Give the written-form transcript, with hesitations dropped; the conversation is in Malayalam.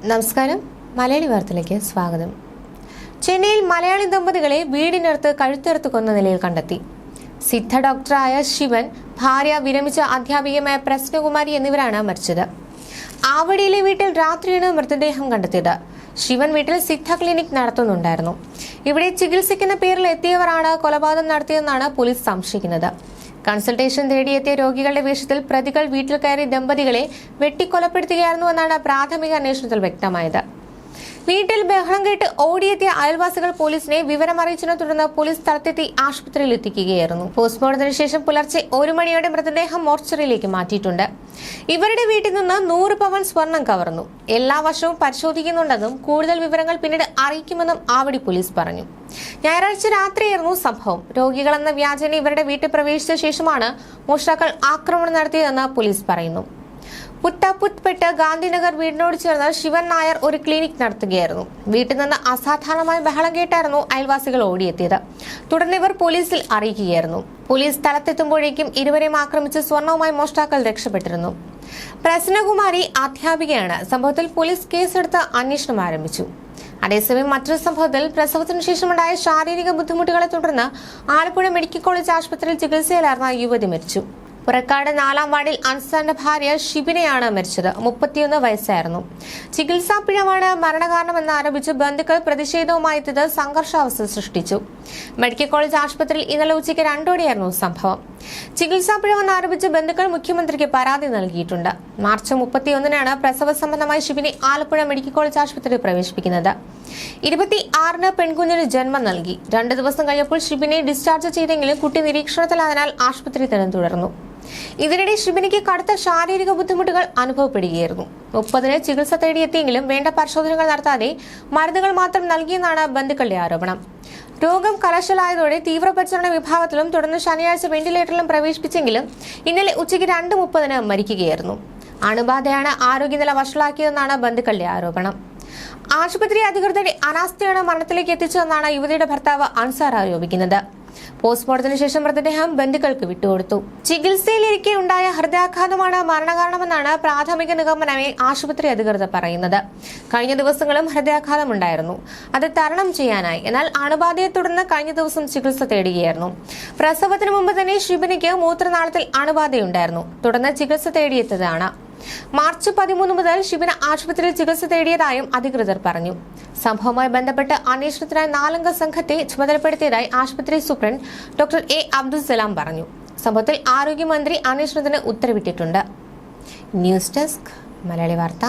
നമസ്കാരം. മലയാളി വാർത്തയിലേക്ക് സ്വാഗതം. ചെന്നൈയിൽ മലയാളി ദമ്പതികളെ വീടിനടുത്ത് കഴുത്തറുത്ത് കൊന്ന നിലയിൽ കണ്ടെത്തി. സിദ്ധ ഡോക്ടറായ ശിവൻ, ഭാര്യ വിരമിച്ച അധ്യാപികയായ പ്രശ്നകുമാരി എന്നിവരാണ് മരിച്ചത്. ആവടിയിലെ വീട്ടിൽ രാത്രിയാണ് മൃതദേഹം കണ്ടെത്തിയത്. ശിവൻ വീട്ടിൽ സിദ്ധ ക്ലിനിക് നടത്തുന്നുണ്ടായിരുന്നു. ഇവിടെ ചികിത്സിക്കുന്ന പേരിൽ എത്തിയവരാണ് കൊലപാതകം നടത്തിയതെന്നാണ് പോലീസ് സംശയിക്കുന്നത്. കൺസൾട്ടേഷൻ തേടിയെത്തിയ രോഗികളുടെ വേഷത്തിൽ പ്രതികൾ വീട്ടിൽ കയറി ദമ്പതികളെ വെട്ടിക്കൊലപ്പെടുത്തുകയായിരുന്നുവെന്നാണ് പ്രാഥമിക അന്വേഷണത്തിൽ വ്യക്തമായത്. വീട്ടിൽ ബഹളം കേട്ട് ഓടിയെത്തിയ അയൽവാസികൾ പോലീസിനെ വിവരമറിയിച്ചതിനെ തുടർന്ന് പോലീസ് സ്ഥലത്തെത്തി ആശുപത്രിയിൽ എത്തിക്കുകയായിരുന്നു. പോസ്റ്റ്മോർട്ടത്തിന് ശേഷം പുലർച്ചെ 1 മണിയോടെ മൃതദേഹം മോർച്ചറിയിലേക്ക് മാറ്റിയിട്ടുണ്ട്. ഇവരുടെ വീട്ടിൽ നിന്ന് 100 പവൻ സ്വർണം കവർന്നു. എല്ലാ വർഷവും പരിശോധിക്കുന്നുണ്ടെന്നും കൂടുതൽ വിവരങ്ങൾ പിന്നീട് അറിയിക്കുമെന്നും ആവടി പോലീസ് പറഞ്ഞു. ഞായറാഴ്ച രാത്രിയായിരുന്നു സംഭവം. രോഗികളെന്ന വ്യാജേന ഇവരുടെ വീട്ടിൽ പ്രവേശിച്ച ശേഷമാണ് മോഷ്ടാക്കൾ ആക്രമണം നടത്തിയതെന്ന് പോലീസ് പറയുന്നു. പുറ്റാപുത്പെട്ട് ഗാന്ധിനഗർ വീടിനോട് ചേർന്ന് ശിവൻ നായർ ഒരു ക്ലിനിക് നടത്തുകയായിരുന്നു. വീട്ടിൽ നിന്ന് അസാധാരണമായ ബഹളം കേട്ടായിരുന്നു അയൽവാസികൾ ഓടിയെത്തിയത്. തുടർന്ന് ഇവർ പോലീസിൽ അറിയിക്കുകയായിരുന്നു. പോലീസ് സ്ഥലത്തെത്തുമ്പോഴേക്കും ഇരുവരെയും ആക്രമിച്ച് സ്വർണവുമായി മോഷ്ടാക്കൾ രക്ഷപ്പെട്ടിരുന്നു. പ്രശ്നകുമാരി അധ്യാപികയാണ്. സംഭവത്തിൽ പോലീസ് കേസെടുത്ത് അന്വേഷണം ആരംഭിച്ചു. അതേസമയം മറ്റൊരു സംഭവത്തിൽ പ്രസവത്തിനു ശേഷമുണ്ടായ ശാരീരിക ബുദ്ധിമുട്ടുകളെ തുടർന്ന് ആലപ്പുഴ മെഡിക്കൽ കോളേജ് ആശുപത്രിയിൽ ചികിത്സയിലായിരുന്ന യുവതി മരിച്ചു. പുറക്കാട് 4-ാം വാർഡിൽ അൻസാറിന്റെ ഭാര്യ ഷിബിനെയാണ് മരിച്ചത്. 31 വയസ്സായിരുന്നു. ചികിത്സാ പിഴവാണ് മരണകാരണമെന്ന് ആരോപിച്ച് ബന്ധുക്കൾ പ്രതിഷേധവുമായി എത്തിയത് സംഘർഷാവസ്ഥ സൃഷ്ടിച്ചു. മെഡിക്കൽ കോളേജ് ആശുപത്രിയിൽ ഇന്നലെ ഉച്ചയ്ക്ക് 2:00-ഓടെയായിരുന്നു സംഭവം. ചികിത്സാ പിഴവെന്ന് ആരോപിച്ച് ബന്ധുക്കൾ മുഖ്യമന്ത്രിക്ക് പരാതി നൽകിയിട്ടുണ്ട്. മാർച്ച് 31-നാണ് പ്രസവ സംബന്ധമായി ഷിബിനെ ആലപ്പുഴ മെഡിക്കൽ കോളേജ് ആശുപത്രിയിൽ പ്രവേശിപ്പിക്കുന്നത്. 26-ന് പെൺകുഞ്ഞിന് ജന്മം നൽകി. 2 ദിവസം കഴിഞ്ഞപ്പോൾ ഷിബിനെ ഡിസ്ചാർജ് ചെയ്തെങ്കിലും കുട്ടി നിരീക്ഷണത്തിലായതിനാൽ ആശുപത്രി തന്നെ തുടർന്നു. ഇതിനിടെ ഷിബിനിക്ക് കടുത്ത ശാരീരിക ബുദ്ധിമുട്ടുകൾ അനുഭവപ്പെടുകയായിരുന്നു. 30-ന് ചികിത്സ തേടിയെത്തിയെങ്കിലും വേണ്ട പരിശോധനകൾ നടത്താതെ മരുന്നുകൾ മാത്രം നൽകിയെന്നാണ് ബന്ധുക്കളുടെ ആരോപണം. രോഗം കലശലായതോടെ തീവ്രപരിചരണ വിഭാഗത്തിലും തുടർന്ന് ശനിയാഴ്ച വെന്റിലേറ്ററിലും പ്രവേശിപ്പിച്ചെങ്കിലും ഇന്നലെ ഉച്ചയ്ക്ക് 2:30-ന് മരിക്കുകയായിരുന്നു. അണുബാധയാണ് ആരോഗ്യനില വഷളാക്കിയതെന്നാണ് ബന്ധുക്കളുടെ ആരോപണം. ആശുപത്രി അധികൃതരുടെ അനാസ്ഥയാണ് മരണത്തിലേക്ക് എത്തിച്ചതെന്നാണ് യുവതിയുടെ ഭർത്താവ് അൻസാർ ആരോപിക്കുന്നത്. പോസ്റ്റ്മോർട്ടത്തിന് ശേഷം മൃതദേഹം ബന്ധുക്കൾക്ക് വിട്ടുകൊടുത്തു. ചികിത്സയിലിരിക്കെ ഉണ്ടായ ഹൃദയാഘാതമാണ് മരണകാരണമെന്നാണ് പ്രാഥമിക നിഗമനമായി ആശുപത്രി അധികൃതർ പറയുന്നത്. കഴിഞ്ഞ ദിവസങ്ങളും ഹൃദയാഘാതമുണ്ടായിരുന്നു. അത് തരണം ചെയ്യാനായി. എന്നാൽ അണുബാധയെ തുടർന്ന് കഴിഞ്ഞ ദിവസം ചികിത്സ തേടുകയായിരുന്നു. പ്രസവത്തിന് മുമ്പ് തന്നെ ഷിബിനിക്ക് മൂത്രനാളത്തിൽ അണുബാധയുണ്ടായിരുന്നു. തുടർന്ന് ചികിത്സ തേടിയെത്തിയതാണ്. മാർച്ച് 13 മുതൽ ഷിബിന ആശുപത്രിയിൽ ചികിത്സ തേടിയതായും അധികൃതർ പറഞ്ഞു. സംഭവവുമായി ബന്ധപ്പെട്ട് അന്വേഷണത്തിനായി 4-അംഗ സംഘത്തെ ചുമതലപ്പെടുത്തിയതായി ആശുപത്രി superintendent doctor A Abdul Salam പറഞ്ഞു. സംഭവത്തിൽ ആരോഗ്യമന്ത്രി അന്വേഷണത്തിന് ഉത്തരവിട്ടിട്ടുണ്ട്. ന്യൂസ് ഡെസ്ക് മലയാളി വാർത്ത.